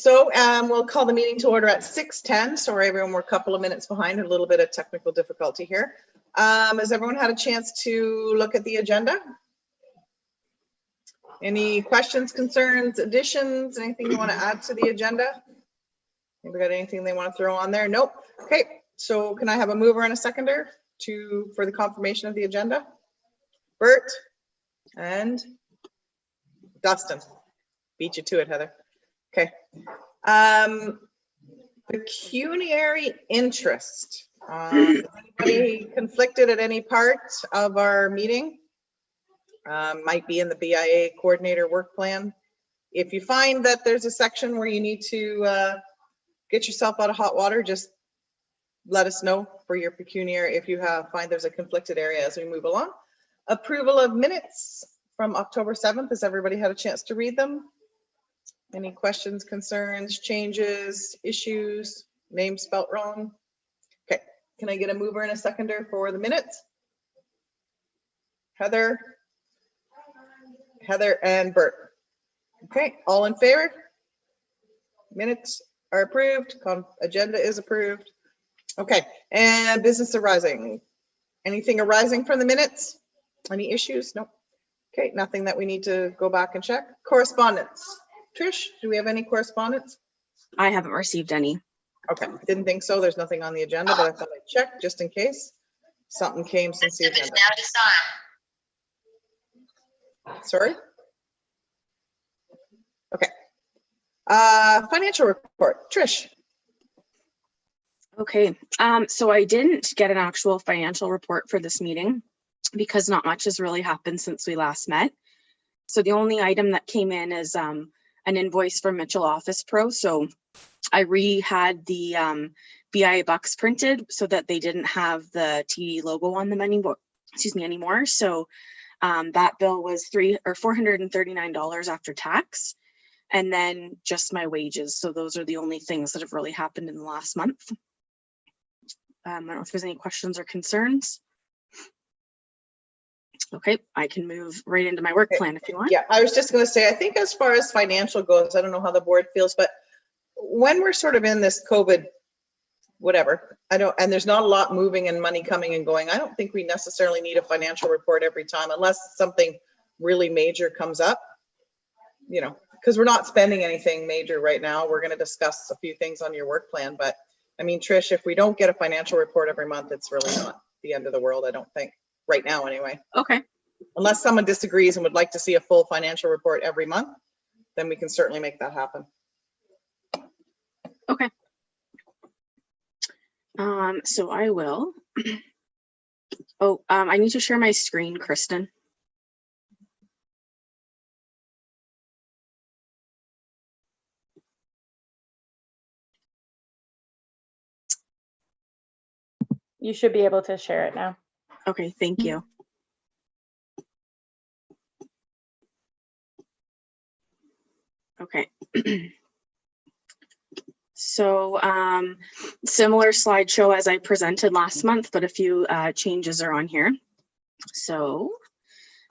We'll call the meeting to order at 6:10. Sorry, everyone, we're a couple of minutes behind, a little bit of technical difficulty here. Has everyone had a chance to look at the agenda? Any questions, concerns, additions, anything you want to add to the agenda? Anybody got anything they want to throw on there? Nope. Okay, so can I have a mover and a seconder for the confirmation of the agenda? Bert and Dustin. Beat you to it, Heather. Okay. Pecuniary interest. Is anybody conflicted at any part of our meeting? Might be in the BIA coordinator work plan. If you find that there's a section where you need to get yourself out of hot water, just let us know for your pecuniary if you find there's a conflicted area as we move along. Approval of minutes from October 7th. Has everybody had a chance to read them? Any questions, concerns, changes, issues, name spelt wrong? Okay, can I get a mover and a seconder for the minutes? Heather and Bert. Okay, all in favor? Minutes are approved. Agenda is approved. Okay, and business arising. Anything arising from the minutes? Any issues? Nope. Okay, nothing that we need to go back and check. Correspondence. Trish, do we have any correspondence? I haven't received any. Okay, didn't think so. There's nothing on the agenda, but I thought I'd check just in case something came since the agenda. Sorry? Okay. Financial report. Trish. Okay, so I didn't get an actual financial report for this meeting because not much has really happened since we last met. So the only item that came in is an invoice for Mitchell Office Pro. So I had the BIA bucks printed so that they didn't have the TD logo on them anymore. So that bill was $439 after tax, and then just my wages. So those are the only things that have really happened in the last month. I don't know if there's any questions or concerns. Okay, I can move right into my work plan if you want. Yeah, I was just going to say, I think as far as financial goes, I don't know how the board feels, but when we're sort of in this COVID, whatever, and there's not a lot moving and money coming and going, I don't think we necessarily need a financial report every time unless something really major comes up, you know, because we're not spending anything major right now. We're going to discuss a few things on your work plan, but I mean, Trish, if we don't get a financial report every month, it's really not the end of the world, I don't think. Right now, anyway. Okay. Unless someone disagrees and would like to see a full financial report every month, then we can certainly make that happen. Okay. So I will. Oh, I need to share my screen, Kristen. You should be able to share it now. Okay, thank you. Okay. So similar slideshow as I presented last month, but a few changes are on here. So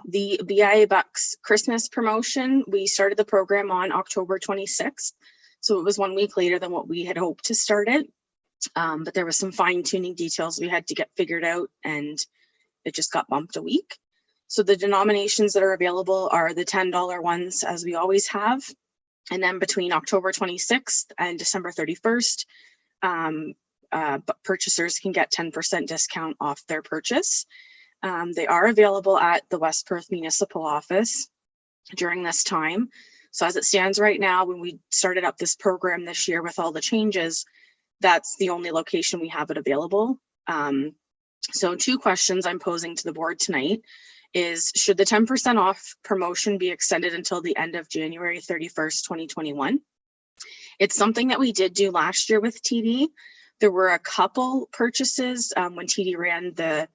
the BIA Bucks Christmas promotion, we started the program on October 26th. So it was 1 week later than what we had hoped to start it. But there was some fine tuning details we had to get figured out, and it just got bumped a week. So the denominations that are available are the $10 ones, as we always have. And then between October 26th and December 31st, purchasers can get 10% discount off their purchase. They are available at the West Perth Municipal Office during this time. So as it stands right now, when we started up this program this year with all the changes, that's the only location we have it available. So 2 questions I'm posing to the board tonight is, should the 10% off promotion be extended until the end of January 31st, 2021? It's something that we did do last year with TD. There were a couple purchases when TD ran the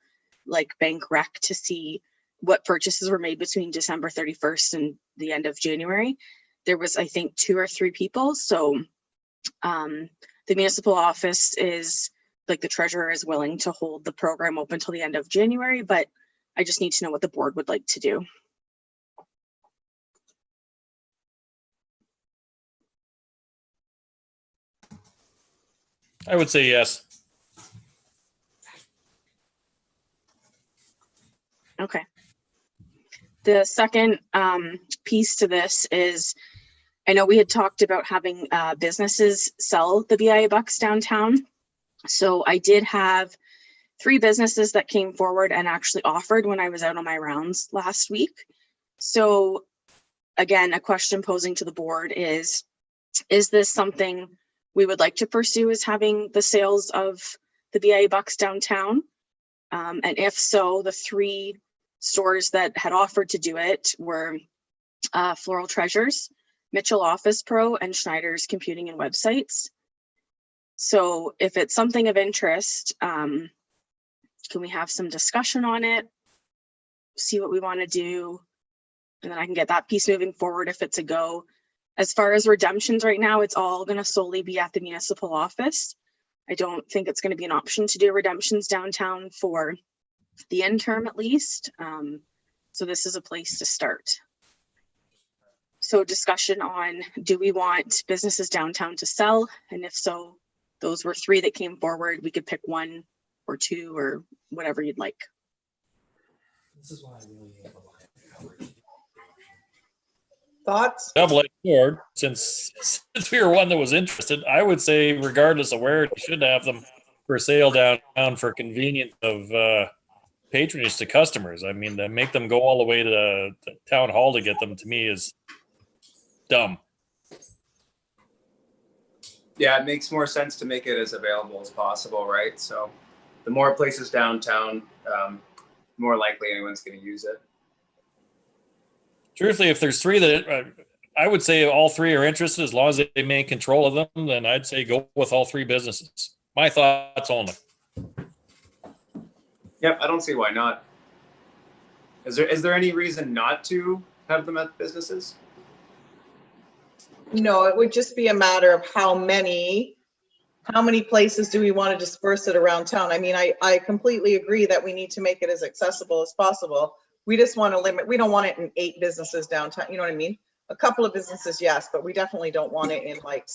bank rec to see what purchases were made between December 31st and the end of January. There was, I think, 2 or 3 people. So the municipal office is, the treasurer is willing to hold the program open till the end of January, but I just need to know what the board would like to do. I would say yes. Okay. The second piece to this is, I know we had talked about having businesses sell the BIA bucks downtown. So I did have 3 businesses that came forward and actually offered when I was out on my rounds last week. So again, a question posing to the board is this something we would like to pursue, is having the sales of the BIA bucks downtown? And if so, the 3 stores that had offered to do it were Floral Treasures, Mitchell Office Pro, and Schneider's Computing and Websites. So if it's something of interest, can we have some discussion on it? See what we want to do, and then I can get that piece moving forward if it's a go. As far as redemptions right now, it's all going to solely be at the municipal office. I don't think it's going to be an option to do redemptions downtown for the interim at least. So this is a place to start. So discussion on, do we want businesses downtown to sell? And if so, those were 3 that came forward. We could pick 1 or 2 or whatever you'd like. This is why I really hate coverage. Thoughts? Double-edged sword, since we were one that was interested, I would say regardless of where, you should have them for sale downtown for convenience of patronage to customers. I mean, to make them go all the way to the town hall to get them, to me, is dumb. Yeah, it makes more sense to make it as available as possible, right? So the more places downtown, the more likely anyone's going to use it. Truthfully, if there's 3 that I would say all 3 are interested, as long as they maintain control of them, then I'd say go with all 3 businesses. My thoughts only. Yep, I don't see why not. Is there any reason not to have them at businesses? No, it would just be a matter of how many places do we want to disperse it around town? I mean, I completely agree that we need to make it as accessible as possible. We just want to limit, we don't want it in 8 businesses downtown, you know what I mean? A couple of businesses, yes, but we definitely don't want it in like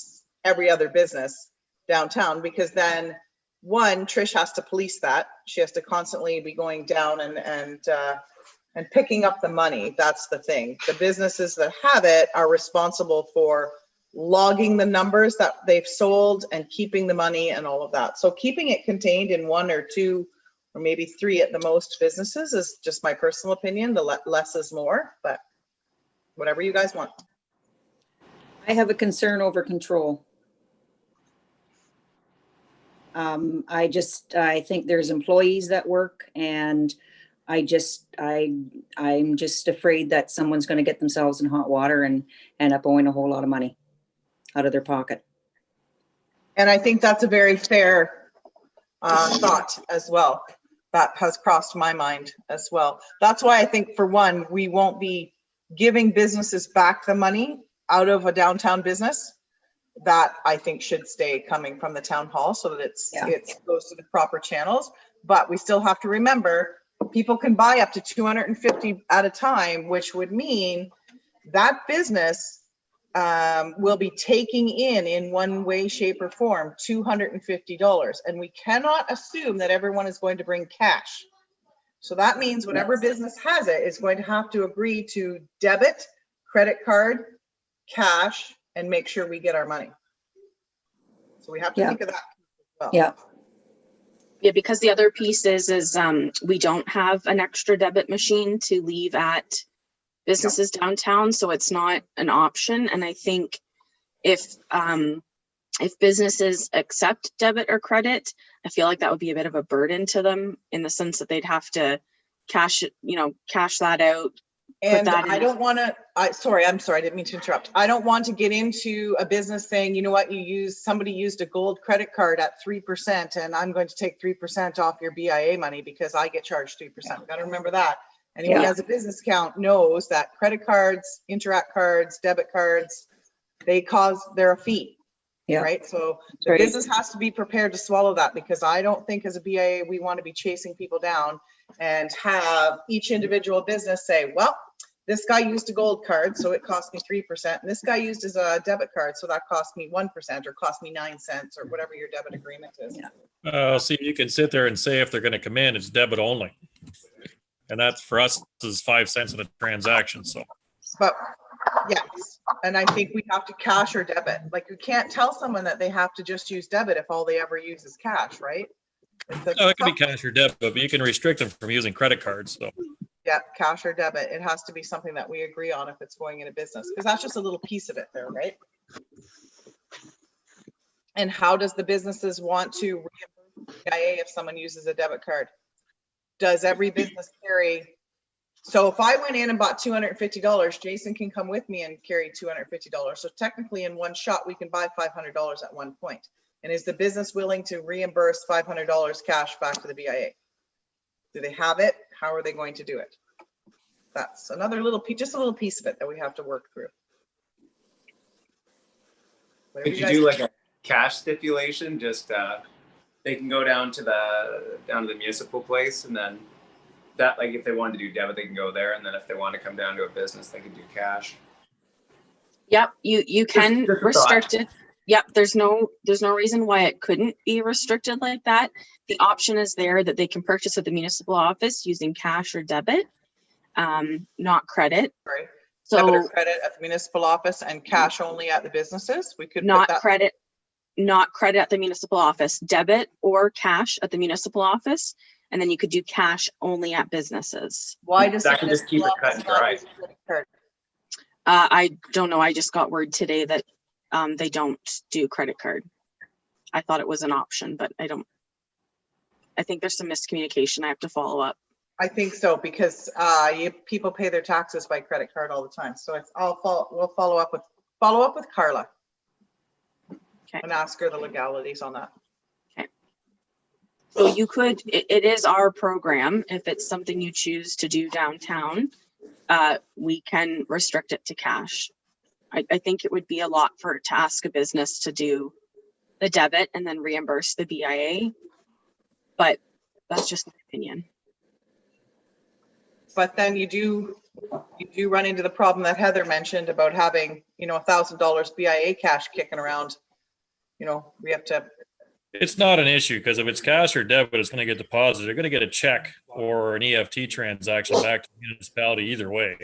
every other business downtown, because then, one, Trish has to police that. She has to constantly be going down and picking up the money. That's the thing. The businesses that have it are responsible for logging the numbers that they've sold and keeping the money and all of that. So keeping it contained in 1 or 2 or maybe 3 at the most businesses is just my personal opinion. The less is more, but whatever you guys want. I have a concern over control. I think there's employees that work, and I'm just afraid that someone's going to get themselves in hot water and end up owing a whole lot of money out of their pocket. And I think that's a very fair thought as well. That has crossed my mind as well. That's why I think, for one, we won't be giving businesses back the money out of a downtown business. That I think should stay coming from the town hall, so that it goes to the proper channels. But we still have to remember, people can buy up to 250 at a time, which would mean that business will be taking in one way, shape, or form, $250. And we cannot assume that everyone is going to bring cash. So that means whatever business has it is going to have to agree to debit, credit card, cash, and make sure we get our money. So we have to think of that as well. Yeah. Yeah, because the other piece is we don't have an extra debit machine to leave at businesses downtown, so it's not an option. And I think if businesses accept debit or credit, I feel like that would be a bit of a burden to them, in the sense that they'd have to cash that out. And I don't want to, I'm sorry, I didn't mean to interrupt. I don't want to get into a business saying, you know what, somebody used a gold credit card at 3%, and I'm going to take 3% off your BIA money because I get charged 3%. We've got to remember that. Anyone who has a business account knows that credit cards, Interac cards, debit cards, they're a fee. Yeah. Right. So the business has to be prepared to swallow that, because I don't think as a BIA, we want to be chasing people down and have each individual business say, well, this guy used a gold card, so it cost me 3%. And this guy used his debit card, so that cost me 1% or cost me 9 cents or whatever your debit agreement is. Yeah. See, you can sit there and say if they're going to come in, it's debit only. And that's for us is 5 cents in a transaction. So But yes, and I think we have to cash or debit. Like you can't tell someone that they have to just use debit if all they ever use is cash, right? no, it can be cash or debit, but you can restrict them from using credit cards. So Yeah, cash or debit. It has to be something that we agree on if it's going into business, because that's just a little piece of it there, right? And how does the businesses want to reimburse BIA if someone uses a debit card? Does every business carry? So if I went in and bought $250, Jason can come with me and carry $250. So technically in one shot, we can buy $500 at one point. And is the business willing to reimburse $500 cash back to the BIA? Do they have it? How are they going to do it? That's another little piece, just a little piece of it that we have to work through. Whatever Could you guys- do like a cash stipulation? Just they can go down to the municipal place, and then that, like, if they wanted to do debit, they can go there, and then if they want to come down to a business, they can do cash. Yep, you can just a thought. restrict it. Yep, there's no reason why it couldn't be restricted like that. The option is there that they can purchase at the municipal office using cash or debit, not credit. Sorry. Debit So or credit at the municipal office and cash only at the businesses. We could put not that. credit at the municipal office, debit or cash at the municipal office. And then you could do cash only at businesses. Why does That the can just keep it municipal cut and office not dry. use a credit card? I don't know. I just got word today that they don't do credit card. I thought it was an option, but I think there's some miscommunication. I have to follow up. I think so, because people pay their taxes by credit card all the time. So we'll follow up with Carla. Okay. And ask her the legalities on that. So you could, it is our program. If it's something you choose to do downtown, we can restrict it to cash. I think it would be a lot to ask a business to do the debit and then reimburse the BIA. But that's just my opinion. But then you do run into the problem that Heather mentioned about having, $1,000 BIA cash kicking around. We have to, it's not an issue because if it's cash or debit, it's going to get deposited. They're going to get a check or an EFT transaction back to the municipality either way.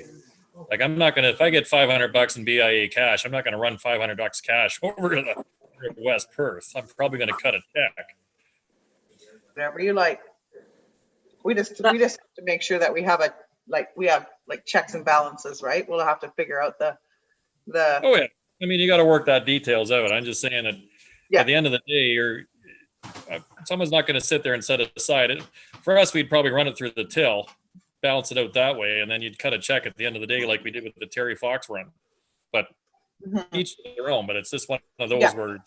Like I'm not going to, if I get $500 in BIA cash, I'm not going to run $500 cash over to the West Perth. I'm probably going to cut a check. whatever you like. We just have to make sure that we have checks and balances, right? We'll have to figure out the. Oh yeah. I mean, you got to work that details out. I'm just saying that Yeah. at the end of the day, someone's not going to sit there and set it aside. For us, we'd probably run it through the till, balance it out that way, and then you'd cut a check at the end of the day like we did with the Terry Fox run. But Mhm. each to their own. But it's just one of those Yeah. where you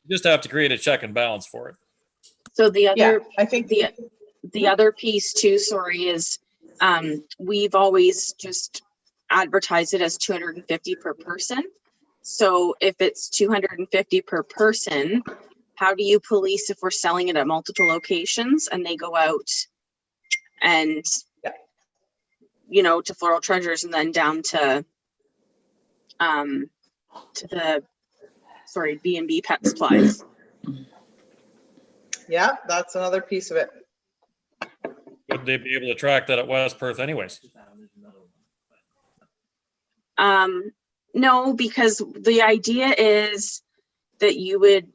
just have to create a check and balance for it. So the Yeah, other I think the other piece too, sorry, is we've always just advertised it as 250 per person. So if it's 250 per person, how do you police if we're selling it at multiple locations and they go out and, Yeah. to Floral Treasures and then down to B&B Pet Supplies? yeah, that's another piece of it. Would they be able to track that at West Perth anyways? No, because the idea is that you would,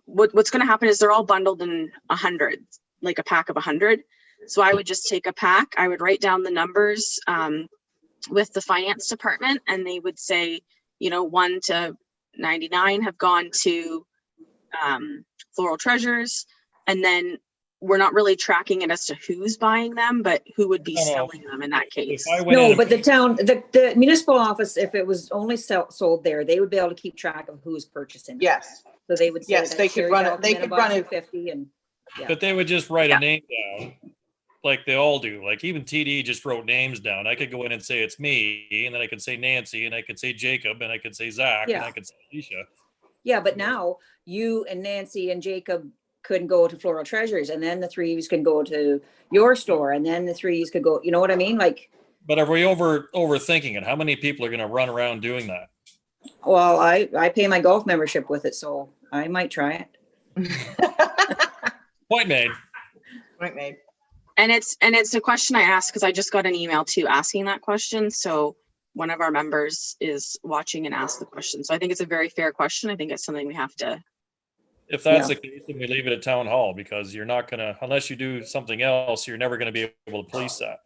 what's going to happen is they're all bundled in 100, like a pack of 100. So I would just take a pack. I would write down the numbers with the finance department, and they would say, 1 to 99 have gone to Floral Treasures. And then we're not really tracking it as to who's buying them, but who would be No, no. selling them in that If case. I went in No, and- but the municipal office, if it was only sold there, they would be able to keep track of who's purchasing. Yes, So they would say Yes, that they could Sherry run it- Bell they came in could and bought run it- 250 and But they would just write Yeah. a name down like they all do. Like even TD just wrote names down. I could go in and say it's me, and then I could say Nancy, and I could say Jacob, and I could say Zach, and Yeah. I could say Alicia. yeah, but now you and Nancy and Jacob couldn't go to Floral Treasures, and then the threes can go to your store, and then the threes could go, you know what I mean? Like, But are we overthinking it? How many people are going to run around doing that? Well, I pay my golf membership with it, so I might try it. Point made. Point made. And it's a question I asked because I just got an email too asking that question. So one of our members is watching and asked the question. So I think it's a very fair question. I think it's something we have to. If that's Yeah. the case, then we leave it at town hall, because you're not going to, unless you do something else, you're never going to be able to police that.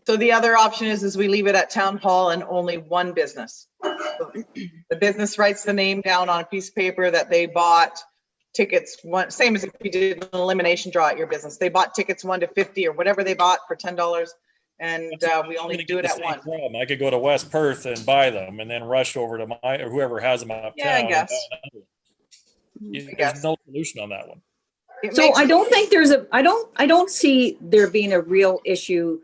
So the other option is we leave it at town hall and only one business. The business writes the name down on a piece of paper that they bought tickets, same as if you did an elimination draw at your business. They bought tickets 1 to 50 or whatever they bought for $10. And we only do it at one. Problem. I could go to West Perth and buy them and then rush over to or whoever has them uptown. Yeah, I and guess. buy another one. I There's guess. no solution on that one. It So makes- I don't think I don't see there being a real issue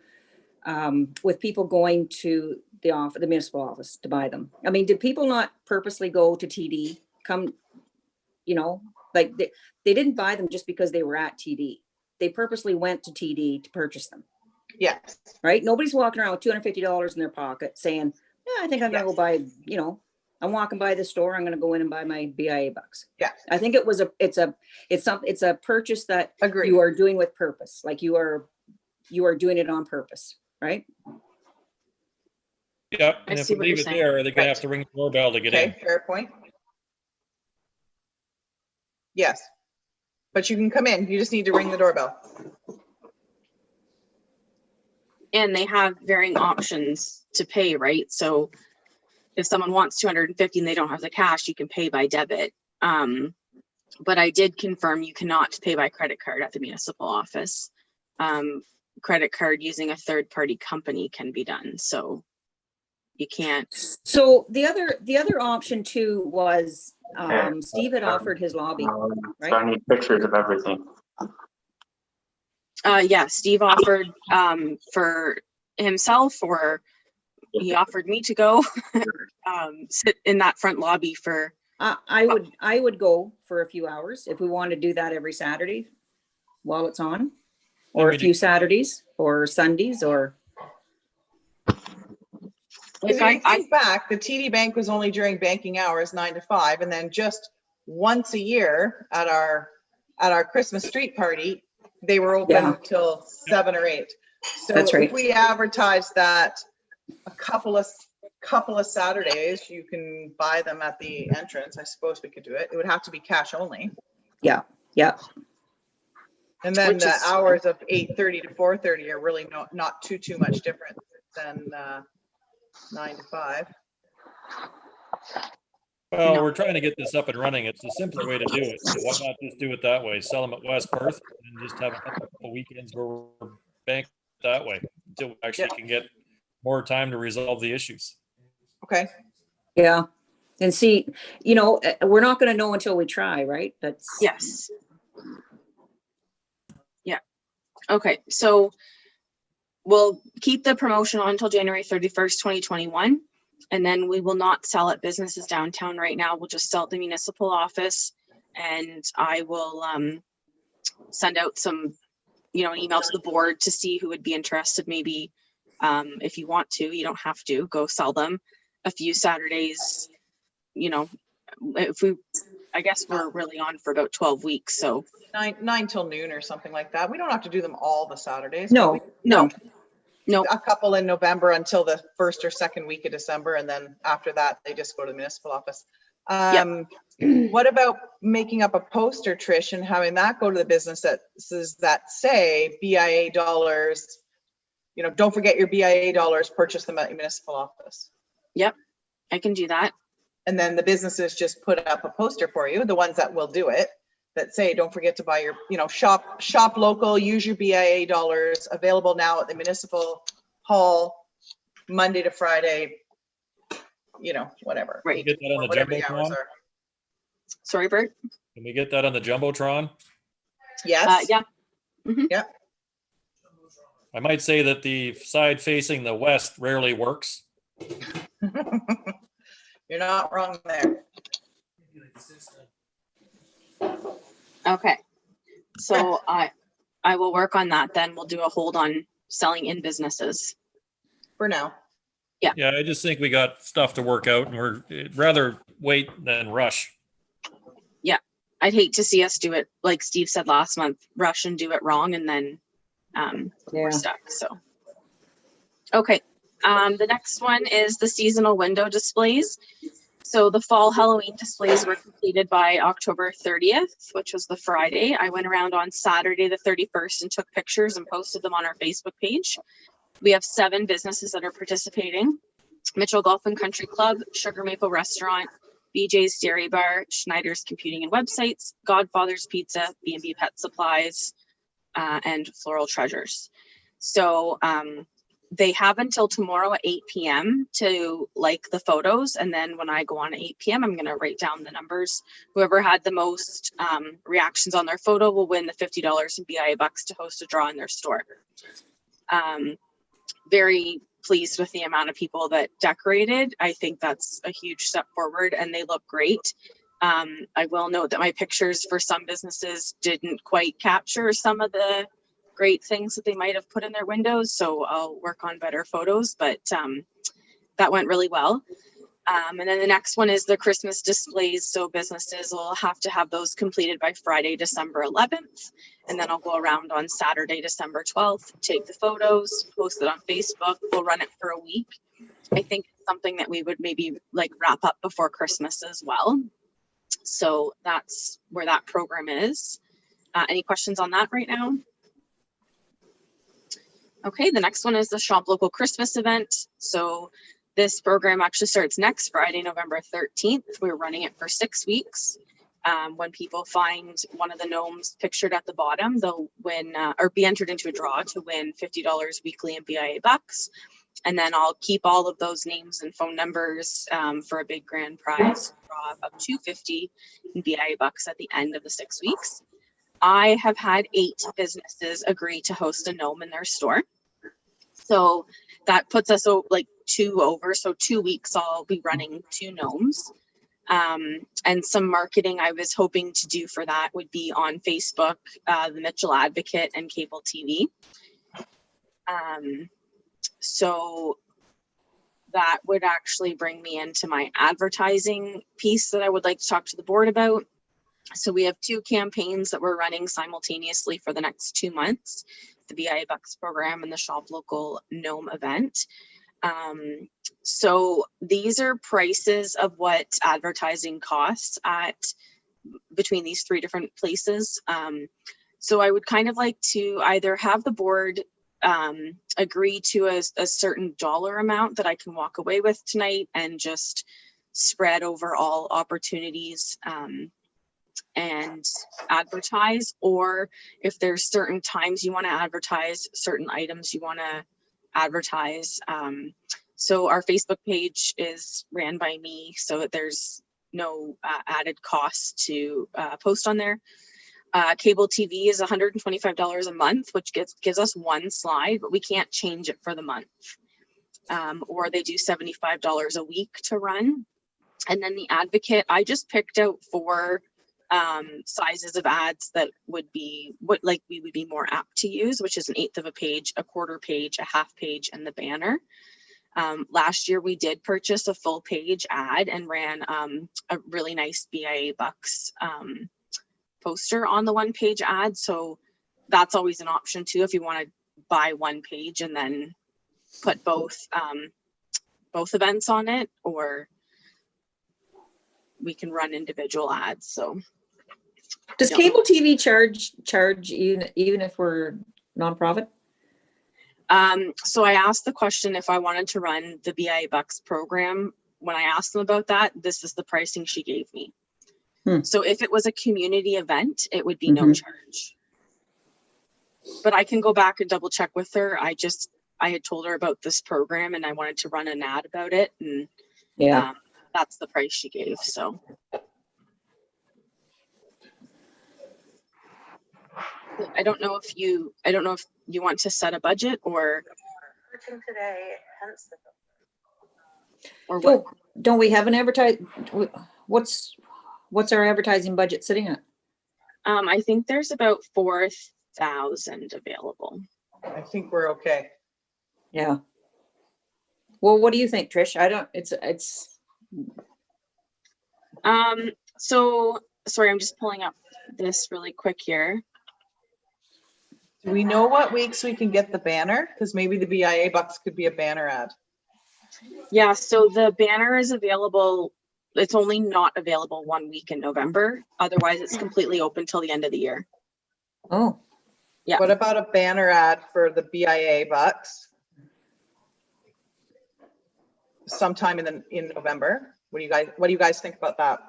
with people going to the municipal office to buy them. I mean, did people not purposely go to TD, come, like they didn't buy them just because they were at TD. They purposely went to TD to purchase them, Yes, right? Nobody's walking around with $250 in their pocket saying, yeah, I think I'm gonna go buy, I'm walking by the store, I'm gonna go in and buy my BIA bucks. Yeah. I think it's a purchase that agreed. you are doing with purpose, like you are doing it on purpose, right? Yep. I And if see we what leave you're it saying. there, they're going Right. to have to ring the doorbell to get in. Okay, fair point. Yes, but you can come in. You just need to ring the doorbell. And they have varying options to pay, right? So if someone wants 250 and they don't have the cash, you can pay by debit. But I did confirm you cannot pay by credit card at the municipal office. Credit card using a third-party company can be done, so you can't. So the other option too was, Steve had offered his lobby, So right? I need pictures of everything. Yeah, Steve offered for himself, or he offered me to go sit in that front lobby for. I would go for a few hours if we want to do that every Saturday while it's on, or a we few Saturdays or Sundays or. If you think back, the TD Bank was only during banking hours 9 to 5, and then just once a year at our Christmas street party, they were open Yeah. till 7 or 8. So That's right. if we advertise that a couple of Saturdays, you can buy them at the entrance. I suppose we could do it. It would have to be cash only. Yeah. And then Which the is- hours of 8:30 to 4:30 are really not too much different than 9 to 5. Well, No. we're trying to get this up and running. It's a simpler way to do it. So why not just do it that way? Sell them at West Perth and just have a couple of weekends where we're banked that way until we actually can get more time to resolve the issues. Okay. Yeah. And see, we're not going to know until we try, right? That's. Yes. Yeah. Okay, so we'll keep the promotion on until January 31st, 2021. And then we will not sell at businesses downtown right now. We'll just sell at the municipal office. And I will send out some, an email to the board to see who would be interested. Maybe if you want to, you don't have to go sell them a few Saturdays. I guess we're really on for about 12 weeks. So 9 till noon or something like that. We don't have to do them all the Saturdays. No. but no, a couple in November until the first or second week of December. And then after that, they just go to the municipal office. What about making up a poster, Trish, and having that go to the businesses that say BIA dollars, don't forget your BIA dollars, purchase them at your municipal office. I can do that. And then the businesses just put up a poster for you, the ones that will do it, that say, don't forget to buy your, shop local, use your BIA dollars, available now at the municipal hall, Monday to Friday, whatever. Right. Get that on the Whatever the hours Jumbotron? are. Sorry, Bert. Can we get that on the Jumbotron? Yes. Yeah. I might say that the side facing the west rarely works. You're not wrong there. Okay. So I will work on that then. We'll do a hold on selling in businesses. for now. Yeah, I just think we got stuff to work out and we'd rather wait than rush. I'd hate to see us do it, like Steve said last month, rush and do it wrong and then Yeah. we're stuck, so. Okay, the next one is the seasonal window displays. So the fall Halloween displays were completed by October 30th, which was the Friday. I went around on Saturday, the 31st, and took pictures and posted them on our Facebook page. We have 7 businesses that are participating: Mitchell Golf and Country Club, Sugar Maple Restaurant, BJ's Dairy Bar, Schneider's Computing and Websites, Godfather's Pizza, B&B Pet Supplies, and Floral Treasures. So they have until tomorrow at 8 p.m. to like the photos. And then when I go on at 8 p.m., I'm going to write down the numbers. Whoever had the most reactions on their photo will win the $50 in BIA bucks to host a draw in their store. Very pleased with the amount of people that decorated. I think that's a huge step forward and they look great. I will note that my pictures for some businesses didn't quite capture some of the great things that they might have put in their windows. So I'll work on better photos, but that went really well. And then the next one is the Christmas displays. So businesses will have to have those completed by Friday, December 11th. And then I'll go around on Saturday, December 12th, take the photos, post it on Facebook. We'll run it for a week. I think it's something that we would maybe like wrap up before Christmas as well. So that's where that program is. Any questions on that right now? Okay, the next one is the Shop Local Christmas event. So this program actually starts next Friday, November 13th. We're running it for 6 weeks. When people find one of the gnomes pictured at the bottom, they'll win or be entered into a draw to win $50 weekly in BIA bucks. And then I'll keep all of those names and phone numbers for a big grand prize draw of up to $50 in BIA bucks at the end of the 6 weeks. I have had 8 businesses agree to host a gnome in their store. So that puts us like 2 over. So 2 weeks I'll be running 2 gnomes. And some marketing I was hoping to do for that would be on Facebook, the Mitchell Advocate, and cable TV. So that would actually bring me into my advertising piece that I would like to talk to the board about. So we have 2 campaigns that we're running simultaneously for the next 2 months, the BIA Bucks program and the Shop Local Gnome event. So these are prices of what advertising costs at between these 3 different places. So I would kind of like to either have the board agree to a certain dollar amount that I can walk away with tonight and just spread over all opportunities and advertise, or if there's certain times you want to advertise, certain items you want to advertise. So our Facebook page is ran by me, so that there's no added cost to post on there. Cable TV is $125 a month, which gives us 1 slide, but we can't change it for the month. Or they do $75 a week to run. And then the Advocate, I just picked out 4 sizes of ads that would be what like we would be more apt to use, which is 1/8 of a page, a 1/4 page, a 1/2 page, and the banner. Last year we did purchase a full page ad and ran a really nice BIA Bucks poster on the 1 page ad. So that's always an option too, if you want to buy 1 page and then put both events on it, or we can run individual ads. So Does cable TV charge even if we're nonprofit? So I asked the question if I wanted to run the BIA Bucks program. When I asked them about that, this is the pricing she gave me. So if it was a community event, it would be no charge. But I can go back and double check with her. I had told her about this program and I wanted to run an ad about it, and Yeah. that's the price she gave. So I don't know if you want to set a budget or what. Don't we have an what's our advertising budget sitting at? I think there's about 4,000 available. I think we're okay. Yeah. Well, what do you think, Trish? I don't, it's, So, sorry, I'm just pulling up this really quick here. Do we know what weeks we can get the banner? Because maybe the BIA bucks could be a banner ad. Yeah, so the banner is available. It's only not available 1 week in November. Otherwise, it's completely open till the end of the year. oh, Yeah. What about a banner ad for the BIA bucks? Sometime in November. What do you guys think about that?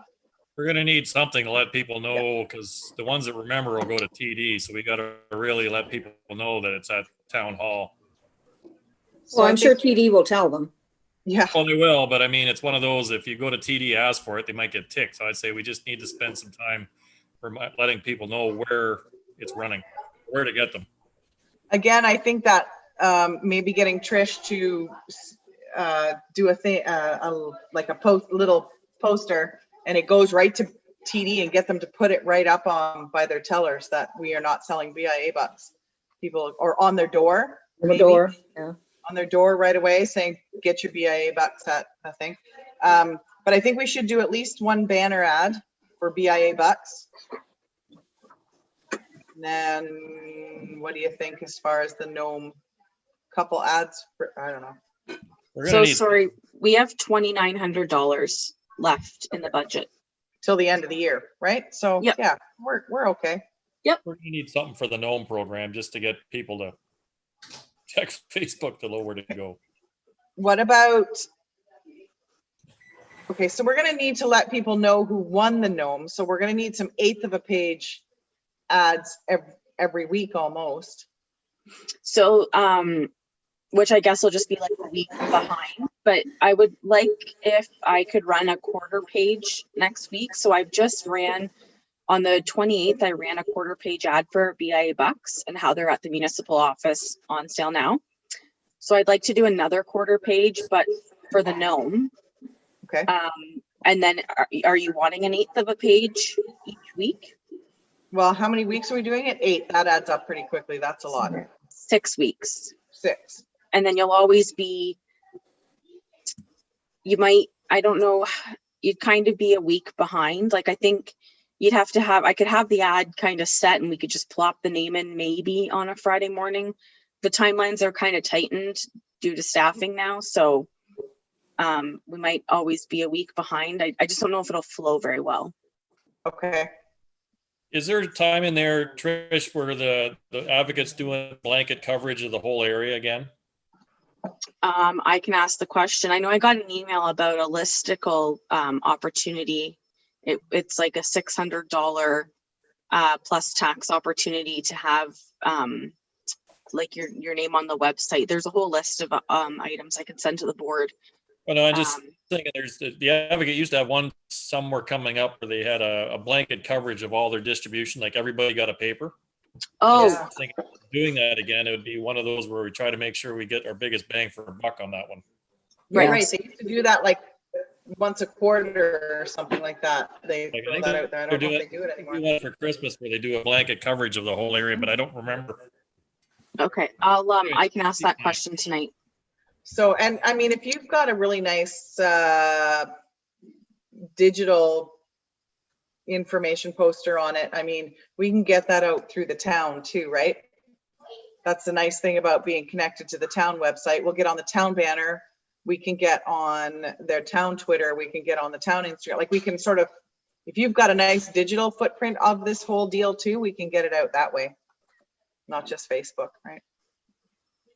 We're gonna need something to let people know, because the ones that remember will go to TD, so we gotta really let people know that it's at town hall. well, I'm sure think- TD will tell them. Yeah, Well, they will, but I mean, it's one of those, if you go to TD, ask for it, they might get ticked. So I'd say we just need to spend some time letting people know where it's running, where to get them. again, I think that maybe getting Trish to do a thing, like a little poster, and it goes right to TD, and get them to put it right up on by their tellers that we are not selling BIA bucks. People, or on their door. The maybe. door, yeah. On their door right away saying, get your BIA bucks at, I think. But I think we should do at least one banner ad for BIA bucks. And then what do you think as far as the gnome couple ads? I don't know. We're So gonna need, sorry, we have $2,900 left in the budget. Till the end of the year, right? So Yep. yeah, we're okay. we're gonna need something for the GNOME program, just to get people to check Facebook to know where to go. What about, okay, so we're gonna need to let people know who won the gnome. So we're gonna need some 1/8 of a page ads every week almost. So, which I guess will just be like a week behind, but I would like if I could run a quarter page next week. So I've just ran on the 28th, I ran a quarter page ad for BIA bucks and how they're at the municipal office on sale now. So I'd like to do another quarter page, but for the gnome. Okay. And then are you wanting an 1/8 of a page each week? Well, how many weeks are we doing it? 8. That adds up pretty quickly. That's a lot. 6 weeks. 6. And then you'll always be, you might, I don't know, you'd kind of be a week behind. Like I think you'd have to have, I could have the ad kind of set and we could just plop the name in maybe on a Friday morning. The timelines are kind of tightened due to staffing now. So we might always be a week behind. I just don't know if it'll flow very well. Okay. Is there a time in there, Trish, where the advocate's doing blanket coverage of the whole area again? I can ask the question. I know I got an email about a listicle opportunity. It's like a $600 plus tax opportunity to have like your name on the website. There's a whole list of items I can send to the board. Well, no, I'm just thinking there's the advocate used to have one somewhere coming up where they had a blanket coverage of all their distribution, like everybody got a paper. Oh, Yeah. I think doing that again, it would be one of those where we try to make sure we get our biggest bang for our buck on that one. Right, Yeah. right. They used to do that like once a quarter or something like that. They Like, I throw think that out there. I they're don't know if doing- they do it We anymore. went for Christmas where they do a blanket coverage of the whole area, but I don't remember. okay. I can ask that question tonight. So, and I mean, if you've got a really nice digital information poster on it, I mean, we can get that out through the town too, right? That's the nice thing about being connected to the town website. We'll get on the town banner. We can get on their town Twitter. We can get on the town Instagram. Like we can sort of, if you've got a nice digital footprint of this whole deal too, we can get it out that way. Not just Facebook, right?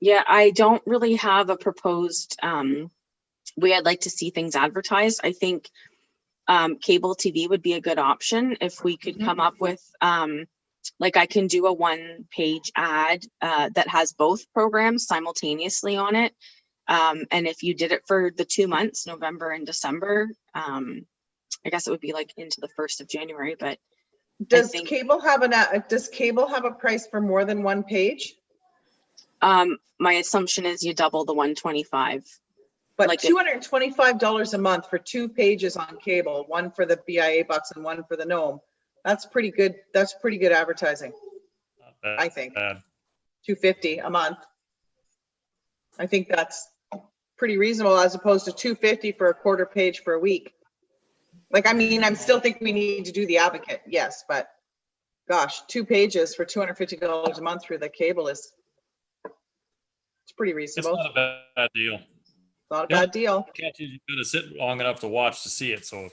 Yeah, I don't really have a proposed way I'd like to see things advertised. I think cable TV would be a good option if we could come up with like I can do a 1-page ad that has both programs simultaneously on it. And if you did it for the 2 months, November and December, I guess it would be like into the 1st of January, but Does think- cable have does cable have a price for more than 1 page? my assumption is you double the 125. But Like it- $225 a month for 2 pages on cable, one for the BIA bucks and one for the gnome. That's pretty good. That's pretty good advertising, Not bad. I think. Bad. $250 a month. I think that's pretty reasonable as opposed to $2.50 for a quarter page for a week. Like, I mean, I still think we need to do the Advocate, yes, but gosh, 2 pages for $250 a month through the cable is, it's pretty It's reasonable. not a bad deal. Not a bad deal. Catch is you gotta sit long enough to watch to see it, so.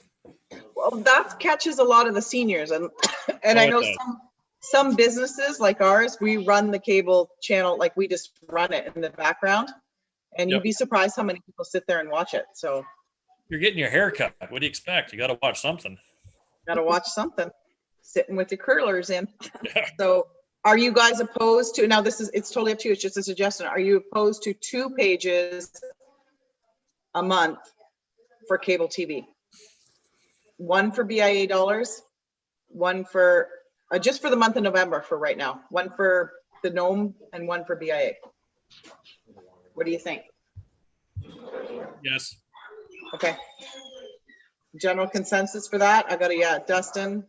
Well, that catches a lot of the seniors, and I Oh, it know does. some businesses like ours, we run the cable channel, like we just run it in the background. And you'd Yep. be surprised how many people sit there and watch it. So You're getting your hair cut. What do you expect? You gotta watch something. gotta watch something, sitting with your curlers in. Yeah. So are you guys opposed to, now it's totally up to you, it's just a suggestion. Are you opposed to 2 pages a month for cable TV? One for BIA dollars, one for, just for the month of November for right now, one for the GNOME and one for BIA. What do you think? Yes. Okay. General consensus for that? I got a, yeah, Dustin.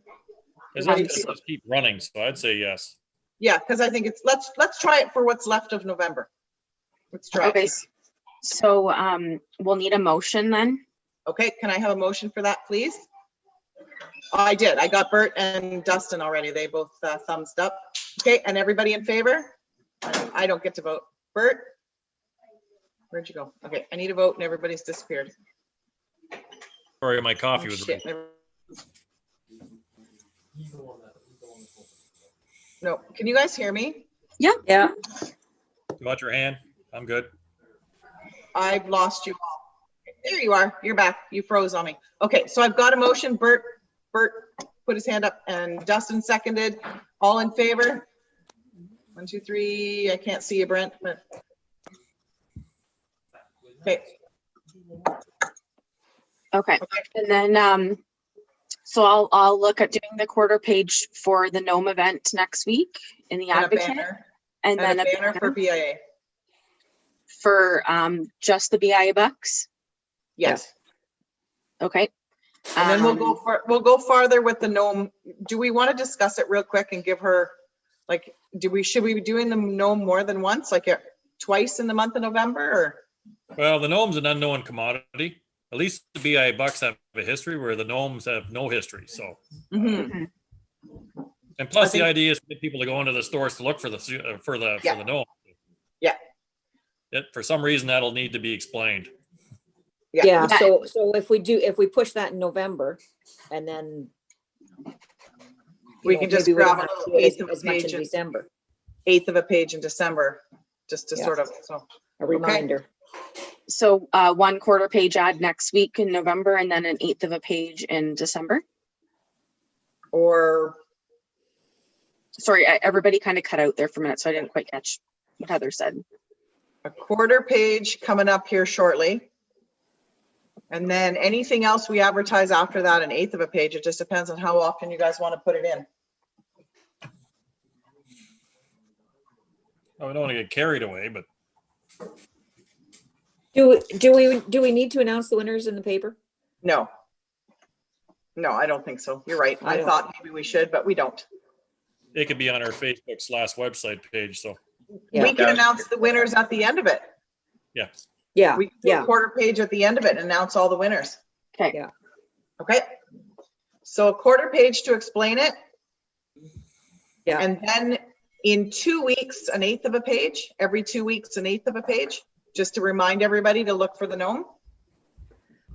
As Everybody long as feel- it just keep running, so I'd say yes. Yeah, because I think it's, let's try it for what's left of November. Let's try Okay, it. so we'll need a motion then. Okay, can I have a motion for that, please? Oh, I did. I got Bert and Dustin already. They both thumbs up. Okay, and everybody in favor? I don't get to vote. Bert? Where'd you go? Okay, I need a vote and everybody's disappeared. Sorry, my Oh, coffee was. shit, never- He's the one that pulled it. No, can you guys hear me? Yeah, You want your hand? I'm good. I've lost you all. There you are. You're back. You froze on me. Okay, so I've got a motion. Bert put his hand up and Dustin seconded. All in favor? 1, 2, 3. I can't see you, Brent, but. Okay, Okay, okay. and then so I'll look at doing the quarter page for the GNOME event next week in the And a Advocate, banner, and and then a banner for BIA. for just the BIA bucks. Yes. Okay. And then we'll go farther with the GNOME. Do we want to discuss it real quick and give her, like, should we be doing the GNOME more than once, like twice in the month of November, or? Well, the gnome's an unknown commodity. At least the BIA bucks have a history where the gnomes have no history, so. Mhm. And plus, I think- the idea is to get people to go into the stores to look for the Yeah. gnome. Yeah. For some reason, that'll need to be explained. yeah. That- So if we push that in November and then. We you can know, just maybe we don't grab a have to little do it eighth of a as much page in and- December, 1/8 of a page in December, just to Yeah. sort of, so, a reminder. So 1 quarter page ad next week in November, and then an 1/8 of a page in December. or, Sorry, everybody kind of cut out there for a minute, so I didn't quite catch what Heather said. a quarter page coming up here shortly. And then anything else we advertise after that, 1/8 of a page. It just depends on how often you guys want to put it in. I don't want to get carried away, but Do we need to announce the winners in the paper? No. No, I don't think so. You're right. I I don't. thought maybe we should, but we don't. it could be on our Facebook/website page, so, Yeah. We can announce the winners at the end of it. yeah. Yeah, We can do a yeah, quarter page at the end of it and announce all the winners. Okay. Yeah. Okay. So a quarter page to explain it. Yeah. And then in 2 weeks, 1/8 of a page, every 2 weeks, 1/8 of a page, just to remind everybody to look for the GNOME.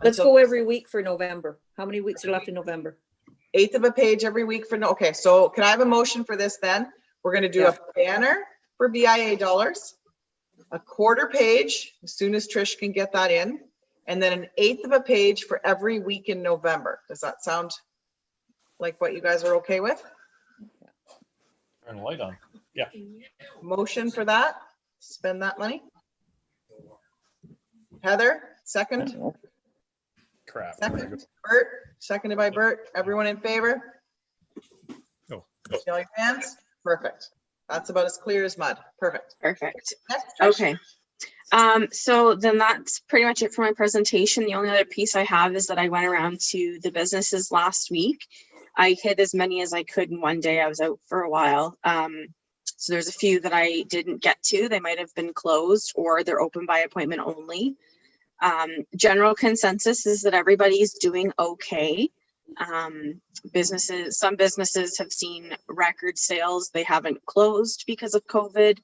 let's Until go every week for November. How many weeks are left in November? 1/8 of a page every week for, no, okay, so can I have a motion for this then? We're gonna do a banner for BIA dollars, a quarter page, as soon as Trish can get that in, and then 1/8 of a page for every week in November. Does that sound like what you guys are okay with? Turn the light on. Motion for that? Spend that money? Heather, second? Crap. Second. Bert, seconded by Bert. Everyone in favor? No. Show your hands. Perfect. That's about as clear as mud. Perfect. Perfect. Next, Trish. Okay. So then that's pretty much it for my presentation. The only other piece I have is that I went around to the businesses last week. I hit as many as I could in one day. I was out for a while. So there's a few that I didn't get to. They might have been closed or they're open by appointment only. General consensus is that everybody's doing okay. Some businesses have seen record sales. They haven't closed because of COVID.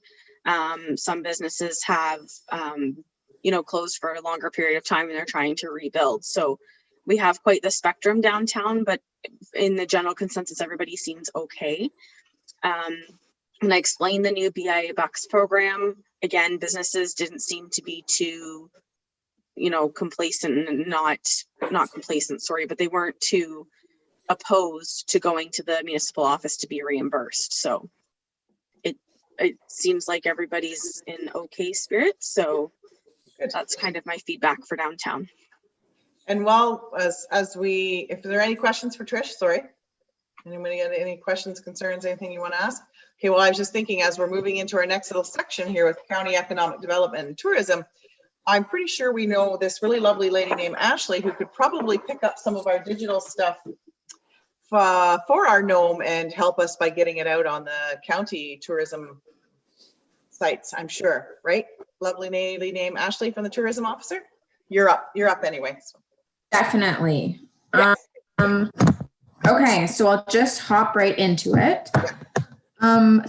Some businesses have, closed for a longer period of time and they're trying to rebuild. So we have quite the spectrum downtown, but in the general consensus, everybody seems okay. And I explained the new BIA Bucks program. Again, businesses didn't seem to be too, complacent and not complacent, sorry, but they weren't too opposed to going to the municipal office to be reimbursed. So it seems like everybody's in okay spirits. So that's kind of my feedback for downtown. And while if there are any questions for Trish, sorry. Anybody got any questions, concerns, anything you want to ask? Okay, well, I was just thinking as we're moving into our next little section here with county economic development and tourism, I'm pretty sure we know this really lovely lady named Ashley who could probably pick up some of our digital stuff for our Nome and help us by getting it out on the county tourism sites, I'm sure, right? Lovely lady named Ashley from the tourism officer. You're up anyway. So. Definitely. Yeah. Okay, so I'll just hop right into it.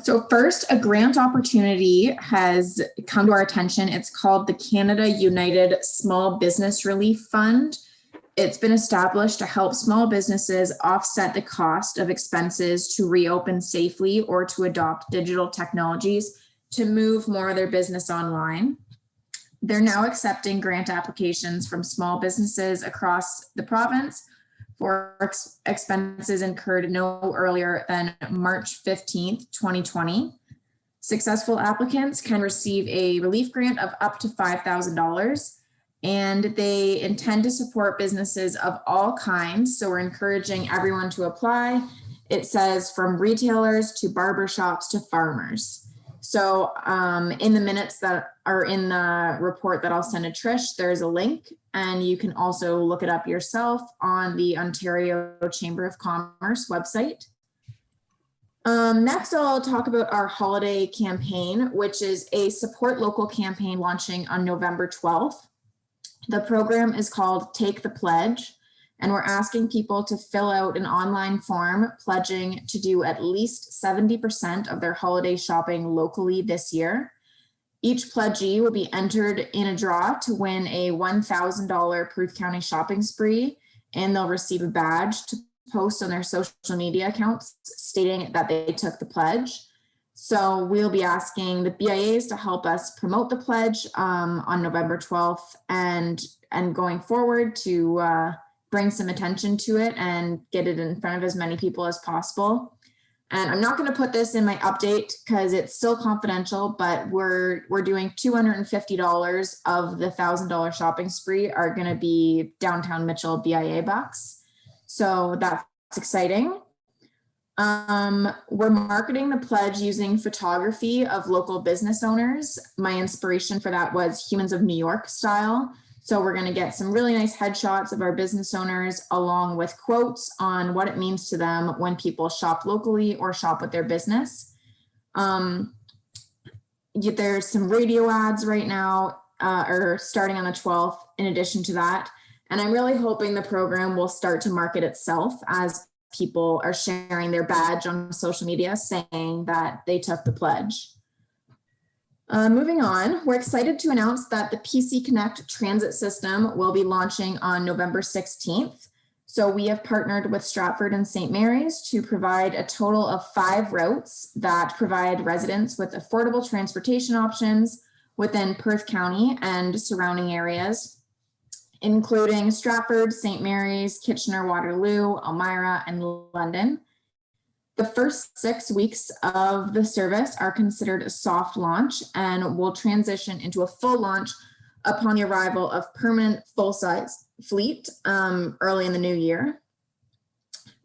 So first, a grant opportunity has come to our attention. It's called the Canada United Small Business Relief Fund. It's been established to help small businesses offset the cost of expenses to reopen safely or to adopt digital technologies to move more of their business online. They're now accepting grant applications from small businesses across the province for expenses incurred no earlier than March 15th, 2020. Successful applicants can receive a relief grant of up to $5,000, and they intend to support businesses of all kinds. So we're encouraging everyone to apply. It says from retailers to barbershops to farmers. So in the minutes that are in the report that I'll send to Trish, there's a link, and you can also look it up yourself on the Ontario Chamber of Commerce website. Next, I'll talk about our holiday campaign, which is a support local campaign launching on November 12th. The program is called Take the Pledge, and we're asking people to fill out an online form pledging to do at least 70% of their holiday shopping locally this year. Each pledgee will be entered in a draw to win a $1,000 Perth County shopping spree, and they'll receive a badge to post on their social media accounts stating that they took the pledge. So we'll be asking the BIAs to help us promote the pledge on November 12th and going forward to bring some attention to it and get it in front of as many people as possible. And I'm not going to put this in my update because it's still confidential, but we're doing $250 of the $1,000 shopping spree are going to be downtown Mitchell BIA bucks. So that's exciting. We're marketing the pledge using photography of local business owners. My inspiration for that was Humans of New York style. So we're going to get some really nice headshots of our business owners along with quotes on what it means to them when people shop locally or shop with their business. There's some radio ads right now or starting on the 12th in addition to that. And I'm really hoping the program will start to market itself as people are sharing their badge on social media saying that they took the pledge. Moving on, we're excited to announce that the PC Connect transit system will be launching on November 16th. So we have partnered with Stratford and St. Mary's to provide a total of 5 routes that provide residents with affordable transportation options within Perth County and surrounding areas, including Stratford, St. Mary's, Kitchener-Waterloo, Elmira, and London. The first 6 weeks of the service are considered a soft launch and will transition into a full launch upon the arrival of permanent full-size fleet early in the new year.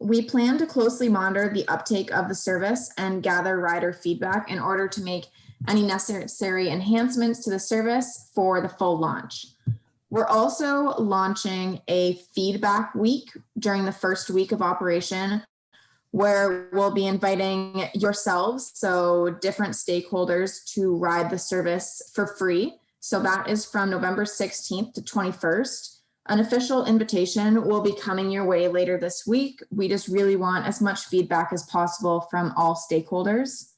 We plan to closely monitor the uptake of the service and gather rider feedback in order to make any necessary enhancements to the service for the full launch. We're also launching a feedback week during the first week of operation, where we'll be inviting yourselves, so different stakeholders, to ride the service for free So that is from November 16th to 21st. An official invitation will be coming your way later this week. We just really want as much feedback as possible from all stakeholders.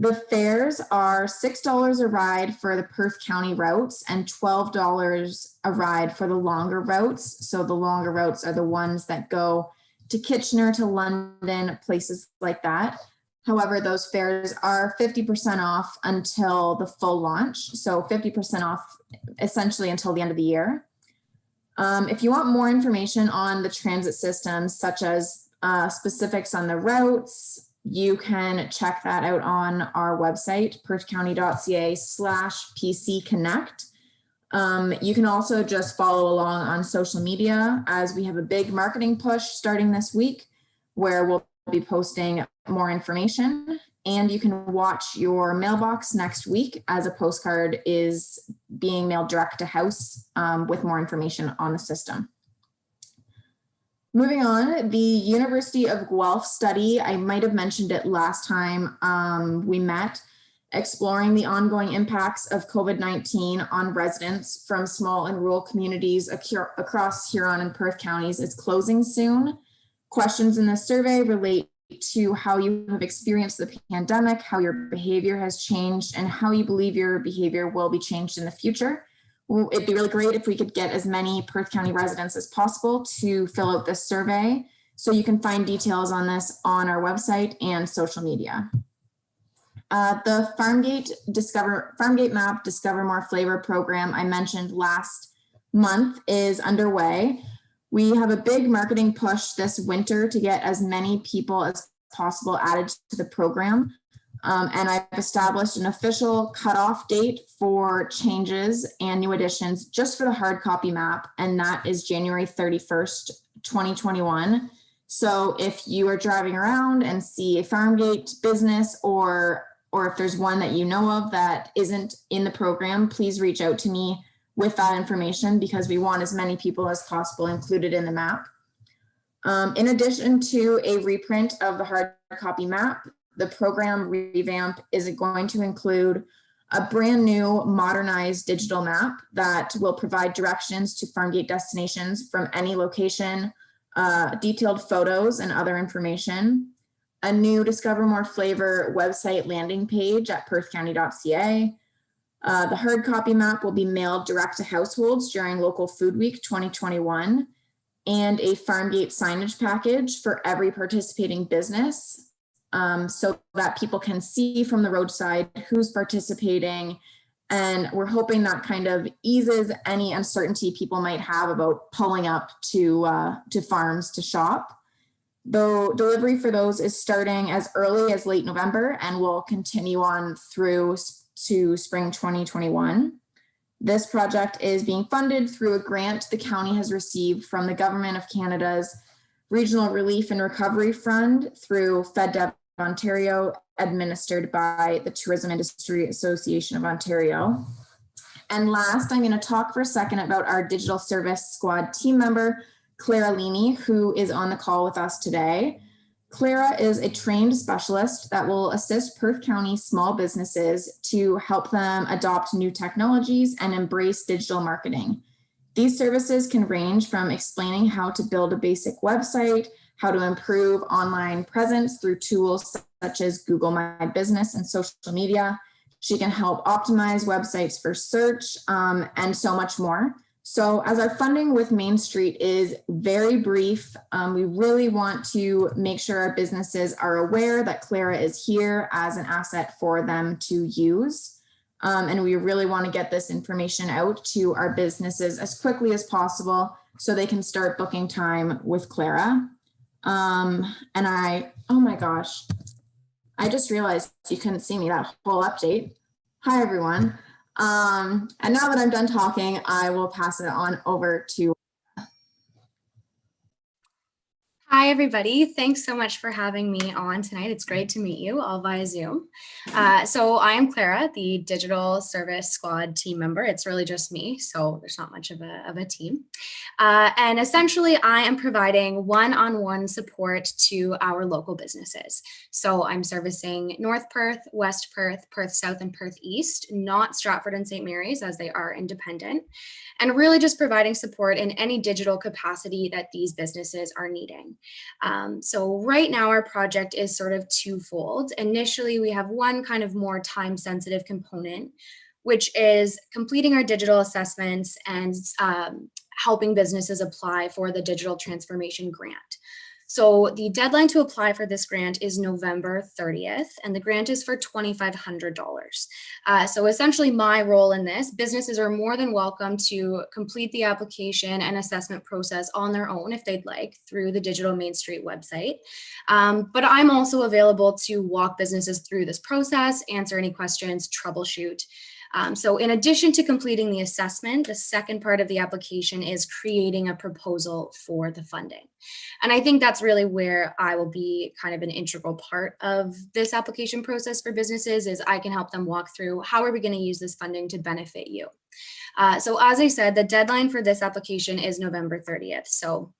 The fares are $6 a ride for the Perth County routes and $12 a ride for the longer routes. So the longer routes are the ones that go to Kitchener, to London, places like that. However, those fares are 50% off until the full launch. So 50% off essentially until the end of the year. If you want more information on the transit systems, such as specifics on the routes, you can check that out on our website, perthcounty.ca/PC Connect. You can also just follow along on social media, as we have a big marketing push starting this week where we'll be posting more information, and you can watch your mailbox next week as a postcard is being mailed direct to house with more information on the system. Moving on, the University of Guelph study, I might have mentioned it last time we met, exploring the ongoing impacts of COVID-19 on residents from small and rural communities across Huron and Perth counties is closing soon. Questions in this survey relate to how you have experienced the pandemic, how your behavior has changed, and how you believe your behavior will be changed in the future. It'd be really great if we could get as many Perth County residents as possible to fill out this survey. So you can find details on this on our website and social media. The Farmgate Map Discover More Flavor program I mentioned last month is underway. We have a big marketing push this winter to get as many people as possible added to the program. And I've established an official cutoff date for changes and new additions just for the hard copy map, and that is January 31st, 2021. So if you are driving around and see a Farmgate business, or if there's one that you know of that isn't in the program, please reach out to me with that information, because we want as many people as possible included in the map. In addition to a reprint of the hard copy map, the program revamp is going to include a brand new modernized digital map that will provide directions to Farmgate destinations from any location, detailed photos and other information, a new Discover More Flavor website landing page at perthcounty.ca. The hard copy map will be mailed direct to households during Local Food Week 2021, and a Farmgate signage package for every participating business, so that people can see from the roadside who's participating. And we're hoping that kind of eases any uncertainty people might have about pulling up to farms to shop. Though delivery for those is starting as early as late November and will continue on through to spring 2021. This project is being funded through a grant the county has received from the Government of Canada's Regional Relief and Recovery Fund through FedDev Ontario, administered by the Tourism Industry Association of Ontario. And last, I'm going to talk for a second about our Digital Service Squad team member, Clara Leaney, who is on the call with us today. Clara is a trained specialist that will assist Perth County small businesses to help them adopt new technologies and embrace digital marketing. These services can range from explaining how to build a basic website, how to improve online presence through tools such as Google My Business and social media. She can help optimize websites for search and so much more. So as our funding with Main Street is very brief, we really want to make sure our businesses are aware that Clara is here as an asset for them to use. And we really want to get this information out to our businesses as quickly as possible so they can start booking time with Clara. Oh my gosh, I just realized you couldn't see me that whole update. Hi, everyone. And now that I'm done talking, I will pass it on over to. Hi, everybody. Thanks so much for having me on tonight. It's great to meet you all via Zoom. So I am Clara, the Digital Service Squad team member. It's really just me, so there's not much of a team. And essentially, I am providing one-on-one support to our local businesses. So I'm servicing North Perth, West Perth, Perth South, and Perth East, not Stratford and St. Mary's, as they are independent, and really just providing support in any digital capacity that these businesses are needing. So right now our project is sort of twofold. Initially, we have one kind of more time-sensitive component, which is completing our digital assessments and helping businesses apply for the digital transformation grant. So the deadline to apply for this grant is November 30th, and the grant is for $2,500. So essentially my role in this, businesses are more than welcome to complete the application and assessment process on their own if they'd like through the Digital Main Street website. But I'm also available to walk businesses through this process, answer any questions, troubleshoot. So in addition to completing the assessment, the second part of the application is creating a proposal for the funding. And I think that's really where I will be kind of an integral part of this application process for businesses, is I can help them walk through how are we going to use this funding to benefit you. So as I said, the deadline for this application is November 30th. So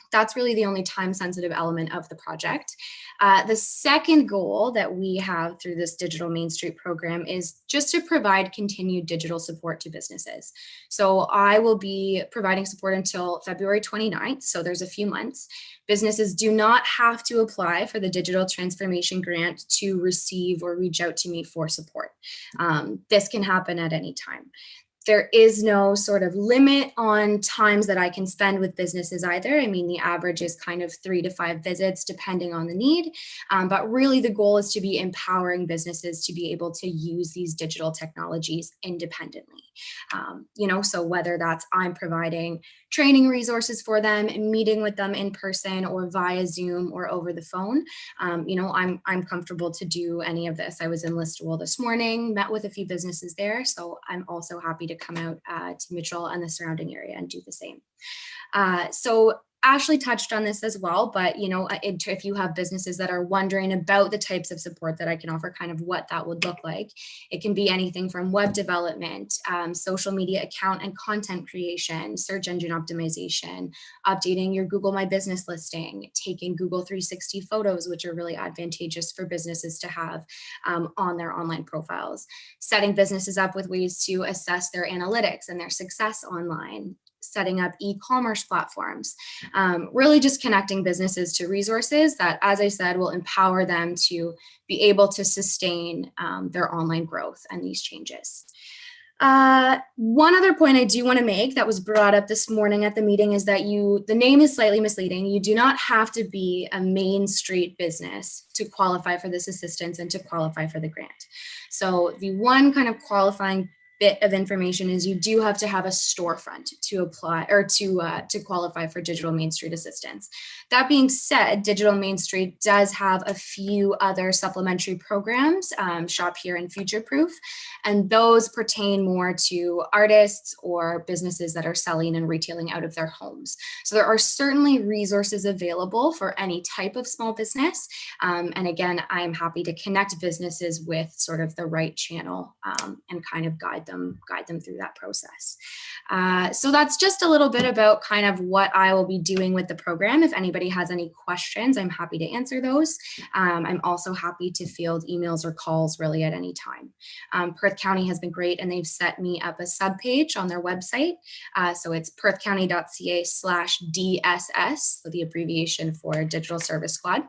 that's really the only time-sensitive element of the project. The second goal that we have through this Digital Main Street program is just to provide continued digital support to businesses. So I will be providing support until February 29th, so there's a few months. Businesses do not have to apply for the Digital Transformation Grant to receive or reach out to me for support. This can happen at any time. There is no sort of limit on times that I can spend with businesses either. I mean, the average is kind of 3 to 5 visits depending on the need. But really the goal is to be empowering businesses to be able to use these digital technologies independently. So whether that's I'm providing training resources for them, meeting with them in person or via Zoom or over the phone, I'm comfortable to do any of this. I was in Listowel this morning, met with a few businesses there. So I'm also happy to come out to Mitchell and the surrounding area and do the same. So Ashley touched on this as well, but if you have businesses that are wondering about the types of support that I can offer, kind of what that would look like, it can be anything from web development, social media account and content creation, search engine optimization, updating your Google My Business listing, taking Google 360 photos, which are really advantageous for businesses to have on their online profiles, setting businesses up with ways to assess their analytics and their success online, setting up e-commerce platforms, really just connecting businesses to resources that, as I said, will empower them to be able to sustain their online growth and these changes. One other point I do want to make that was brought up this morning at the meeting is that the name is slightly misleading. You do not have to be a Main Street business to qualify for this assistance and to qualify for the grant. So the one kind of qualifying bit of information is you do have to have a storefront to apply or to qualify for Digital Main Street assistance. That being said, Digital Main Street does have a few other supplementary programs, Shop Here and Future Proof, and those pertain more to artists or businesses that are selling and retailing out of their homes. So there are certainly resources available for any type of small business. And again, I'm happy to connect businesses with sort of the right channel and kind of guide them through that process. So that's just a little bit about kind of what I will be doing with the program. If anybody has any questions, I'm happy to answer those. I'm also happy to field emails or calls really at any time. Perth County has been great, and they've set me up a subpage on their website. So it's perthcounty.ca/DSS, so the abbreviation for Digital Service Squad.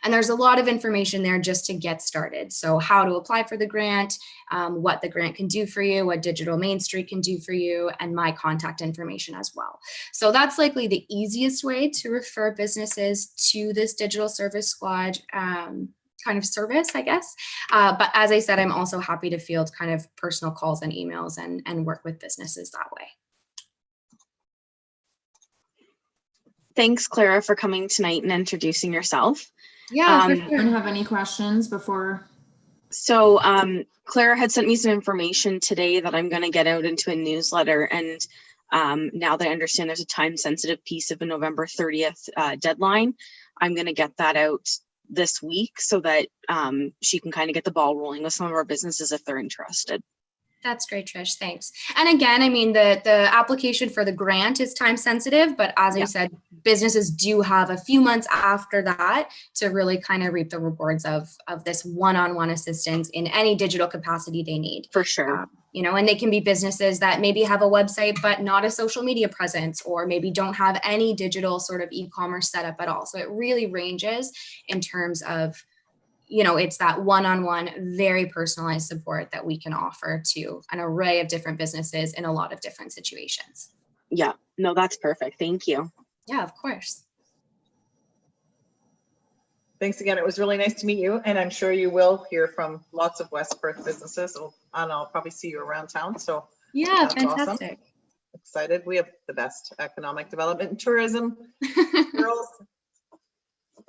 And there's a lot of information there just to get started. So how to apply for the grant, what the grant can do for you, what Digital Main Street can do for you, and my contact information as well. So that's likely the easiest way to refer businesses to this Digital Service Squad kind of service, I guess. But as I said, I'm also happy to field kind of personal calls and emails and work with businesses that way. Thanks, Clara, for coming tonight and introducing yourself. Yeah, for sure. Anyone have any questions before? So Clara had sent me some information today that I'm going to get out into a newsletter, and Now that I understand there's a time sensitive piece of a November 30th deadline, I'm going to get that out this week so that she can kind of get the ball rolling with some of our businesses if they're interested. That's great, Trish. Thanks. And again, I mean, the application for the grant is time sensitive, but as I said, businesses do have a few months after that to really kind of reap the rewards of this one-on-one assistance in any digital capacity they need. For sure. And they can be businesses that maybe have a website, but not a social media presence, or maybe don't have any digital sort of e-commerce setup at all. So it really ranges in terms of, it's that one-on-one, very personalized support that we can offer to an array of different businesses in a lot of different situations. Yeah, no, that's perfect. Thank you. Yeah, of course. Thanks again. It was really nice to meet you, and I'm sure you will hear from lots of West Perth businesses, and I'll probably see you around town. So yeah, that's awesome. fantastic. Excited. We have the best economic development and tourism girls,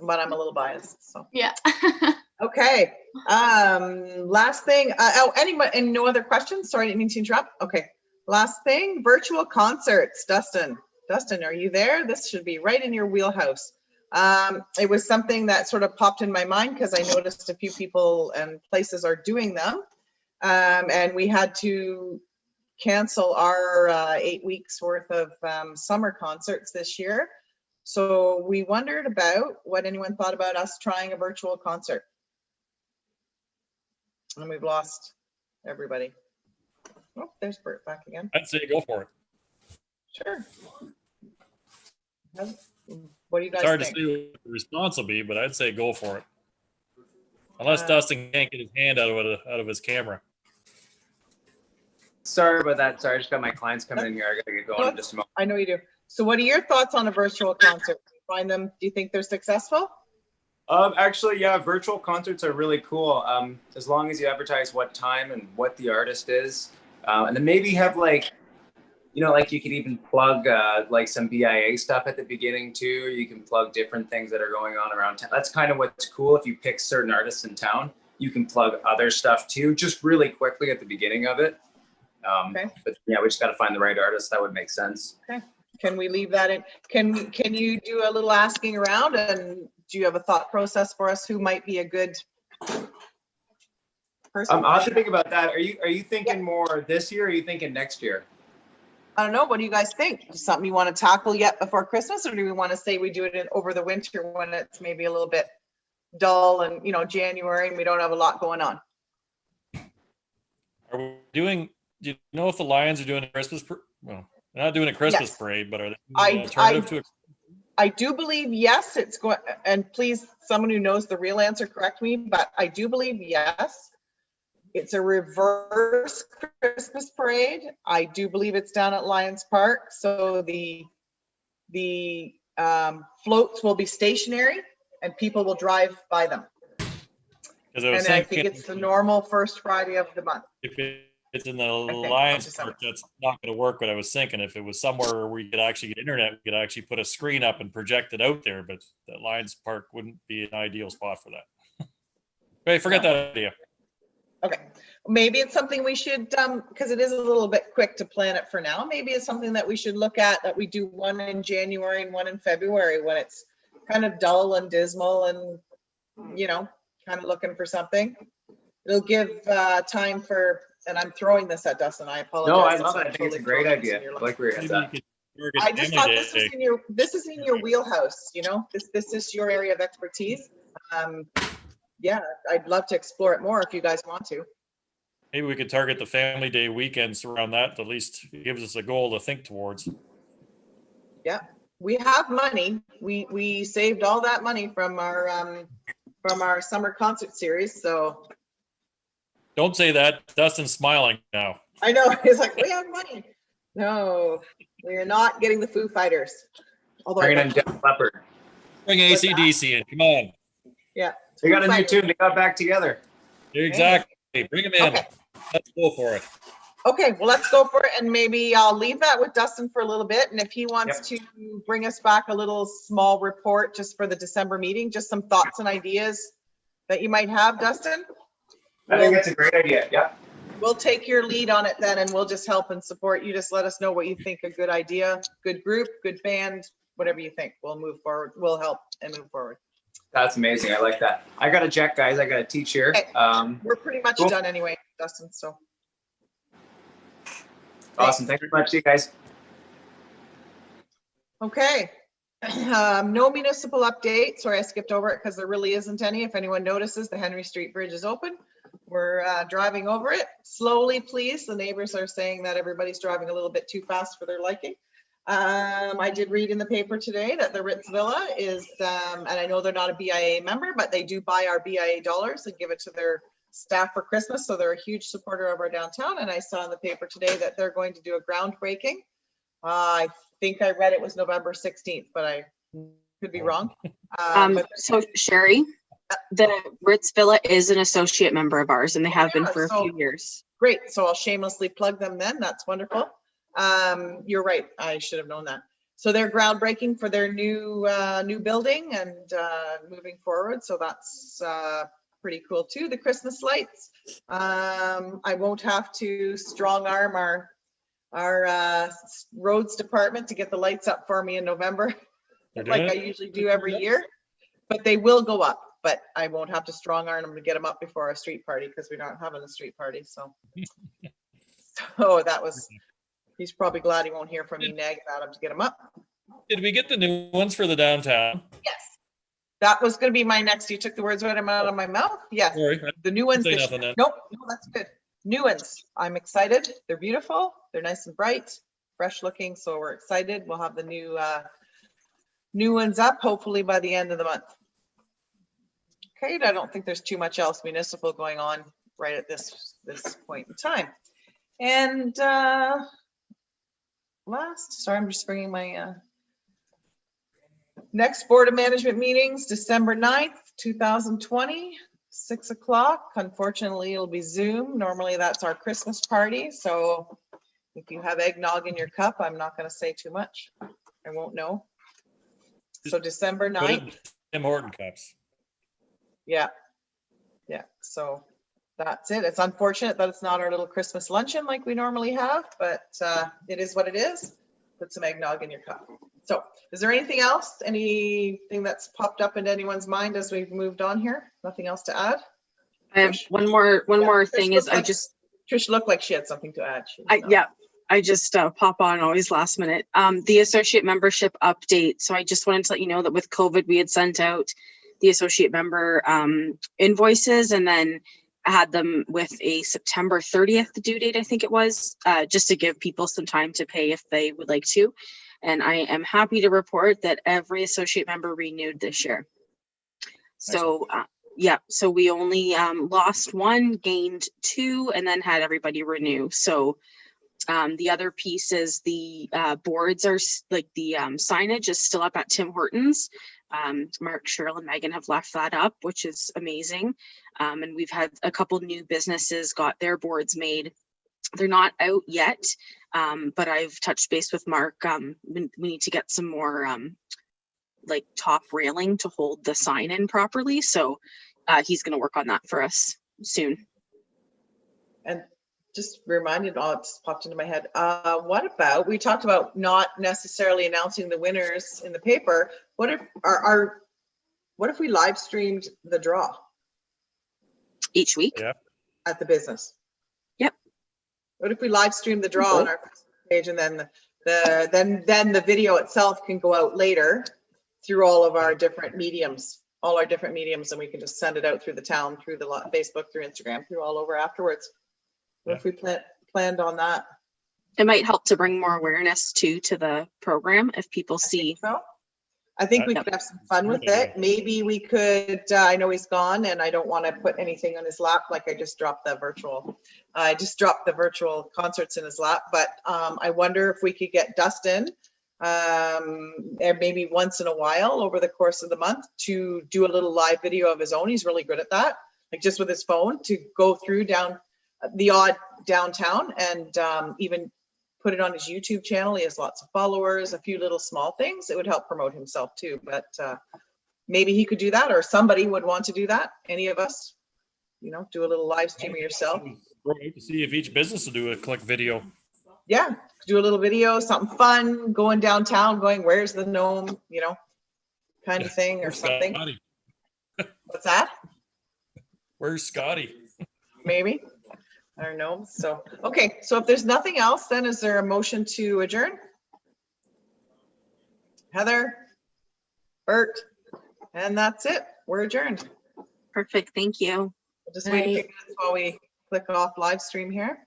but I'm a little biased. So yeah. Okay. Last thing. Anyone? And no other questions? Sorry, I didn't mean to interrupt. Okay. Last thing. Virtual concerts. Dustin, are you there? This should be right in your wheelhouse. It was something that sort of popped in my mind because I noticed a few people and places are doing them, and we had to cancel our 8 weeks worth of summer concerts this year. So we wondered about what anyone thought about us trying a virtual concert. And we've lost everybody. Oh, there's Bert back again. I'd say go for it. Sure. What do you guys It's hard think? to see what the response will be, but I'd say go for it. Unless Dustin can't get his hand out of his camera. Sorry about that. Sorry, I just got my clients coming in here. I gotta get going in just a moment. I know you do. So what are your thoughts on a virtual concert? Do you find them, do you think they're successful? Actually, yeah, virtual concerts are really cool. As long as you advertise what time and what the artist is. And then maybe have like you could even plug like some BIA stuff at the beginning too. You can plug different things that are going on around town. That's kind of what's cool. If you pick certain artists in town, you can plug other stuff too, just really quickly at the beginning of it. Okay. But yeah, we just got to find the right artist. That would make sense. Okay. Can we leave that in? Can you do a little asking around, and do you have a thought process for us who might be a good person? I'll have to think about that. Are you thinking more this year, or are you thinking next year? I don't know. What do you guys think? Is something you want to tackle yet before Christmas, or do we want to say we do it over the winter when it's maybe a little bit dull and January and we don't have a lot going on? Are we doing? Do you know if the Lions are doing a Christmas? Well, they're not doing a Christmas Yes. parade, but are they doing an alternative to it? I do believe yes. It's going, and please, someone who knows the real answer, correct me. But I do believe yes. It's a reverse Christmas parade. I do believe it's down at Lions Park. So the floats will be stationary and people will drive by them. Because I was And I think thinking, it's the normal first Friday of the month. if it's in the think Lions December. Park, that's not going to work. But I was thinking if it was somewhere where you could actually get internet, we could actually put a screen up and project it out there. But the Lions Park wouldn't be an ideal spot for that. Okay, forget that idea. Okay, maybe it's something we should, because it is a little bit quick to plan it for now. Maybe it's something that we should look at, that we do one in January and one in February when it's kind of dull and dismal and, kind of looking for something. It'll give time for, and I'm throwing this at Dustin, I apologize. No, I love it. I think it's a great idea. I like where you're Maybe at. we could target I just family thought day. this is in your wheelhouse, this is your area of expertise. Yeah, I'd love to explore it more if you guys want to. Maybe we could target the family day weekends around that. At least it gives us a goal to think towards. Yeah, we have money. We saved all that money from our summer concert series. So Don't say that. Dustin's smiling now. I know, he's like, we have money. No, we are not getting the Foo Fighters. Although Bringing I in Def Leppard. Bring What's that? AC/DC in. Come on. yeah, They got a Foo new Fighters. tune. They got back together. Exactly. Bring him in. Okay. Let's go for it. Okay, well, let's go for it, and maybe I'll leave that with Dustin for a little bit, and if he wants to bring us back a little small report just for the December meeting, just some thoughts and ideas that you might have, Dustin. I think that's a great idea. Yeah. we'll take your lead on it then, and we'll just help and support. You just let us know what you think, a good idea, good group, good band, whatever you think. We'll move forward. We'll help and move forward. That's amazing. I like that. I got to check, guys. I got to teach here. Okay. We're pretty much Cool. done anyway, Dustin, so. Awesome. Thanks very much, you guys. Okay. No municipal update. Sorry, I skipped over it because there really isn't any. If anyone notices, the Henry Street Bridge is open. We're driving over it slowly, please. The neighbors are saying that everybody's driving a little bit too fast for their liking. I did read in the paper today that the Ritz Villa is, and I know they're not a BIA member, but they do buy our BIA dollars and give it to their staff for Christmas. So they're a huge supporter of our downtown. And I saw in the paper today that they're going to do a groundbreaking. I think I read it was November 16th, but I could be wrong. But So Sherry, the Ritz Villa is an associate member of ours, and they have been Yeah, for a so- few years. great. So I'll shamelessly plug them then. That's wonderful. You're right. I should have known that. So they're groundbreaking for their new building and moving forward. So that's pretty cool too. The Christmas lights. I won't have to strong arm our roads department to get the lights up for me in November, They're like doing I it? usually do every year. But they will go up. But I won't have to strong arm them to get them up before our street party because we're not having a street party. So, so that was. He's probably glad he won't hear from me nagging at him to get him up. Did we get the new ones for the downtown? Yes. That was going to be my next. You took the words right out of my mouth. Yes. Sorry, The new ones. say this nothing year. then. Nope. No, that's good. New ones. I'm excited. They're beautiful. They're nice and bright, fresh looking. So we're excited. We'll have the new ones up hopefully by the end of the month. Okay. I don't think there's too much else municipal going on right at this point in time. And sorry, I'm just bringing my next Board of Management meetings, December 9th, 2020, 6 o'clock. Unfortunately, it'll be Zoom. Normally that's our Christmas party. So if you have eggnog in your cup, I'm not going to say too much. I won't know. So December Put it 9th. in Tim Horton cups. Yeah. Yeah. So that's it. It's unfortunate that it's not our little Christmas luncheon like we normally have, but it is what it is. Put some eggnog in your cup. So is there anything else? Anything that's popped up into anyone's mind as we've moved on here? Nothing else to add? I have one more Trish thing is looked like- Trish looked like she had something to add. She was not. I just pop on always last minute. The associate membership update. So I just wanted to let you know that with COVID, we had sent out the associate member invoices, and then I had them with a September 30th due date, I think it was, just to give people some time to pay if they would like to. And I am happy to report that every associate member renewed this year. So yeah, so we only lost one, gained two, and then had everybody renew. So the other piece is the boards are like the signage is still up at Tim Hortons. Mark, Cheryl, and Megan have left that up, which is amazing. And we've had a couple new businesses got their boards made. They're not out yet, but I've touched base with Mark. We need to get some more like top railing to hold the sign in properly. So he's going to work on that for us soon. And just reminded, it just popped into my head. What about, we talked about not necessarily announcing the winners in the paper. What if what if we live streamed the draw Each week. Yeah. at the business? Yep. What if we live stream the draw on our Facebook page, and then the video itself can go out later through all of our different mediums, and we can just send it out through the town, through the Facebook, through Instagram, through all over afterwards. What if we planned on that? It might help to bring more awareness to the program if people see. So I think we could have some fun with it. Maybe we could, I know he's gone and I don't want to put anything on his lap. Like I just dropped the virtual concerts in his lap, but I wonder if we could get Dustin maybe once in a while over the course of the month to do a little live video of his own. He's really good at that. Like just with his phone to go through down the odd downtown and even put it on his YouTube channel. He has lots of followers, a few little small things. It would help promote himself too, but maybe he could do that, or somebody would want to do that. Any of us, do a little live stream of yourself. Roll out to see if each business will do a quick video. Yeah, do a little video, something fun, going downtown, going, where's the gnome, you know, kind of thing or Where's something. Scotty? What's that? Where's Scotty? Maybe. I don't know. So, okay. So if there's nothing else, then is there a motion to adjourn? Heather, Bert, and that's it. We're adjourned. Perfect. Thank you. We'll just wait a few Right. minutes while we click off live stream here.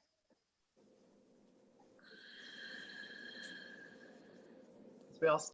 We all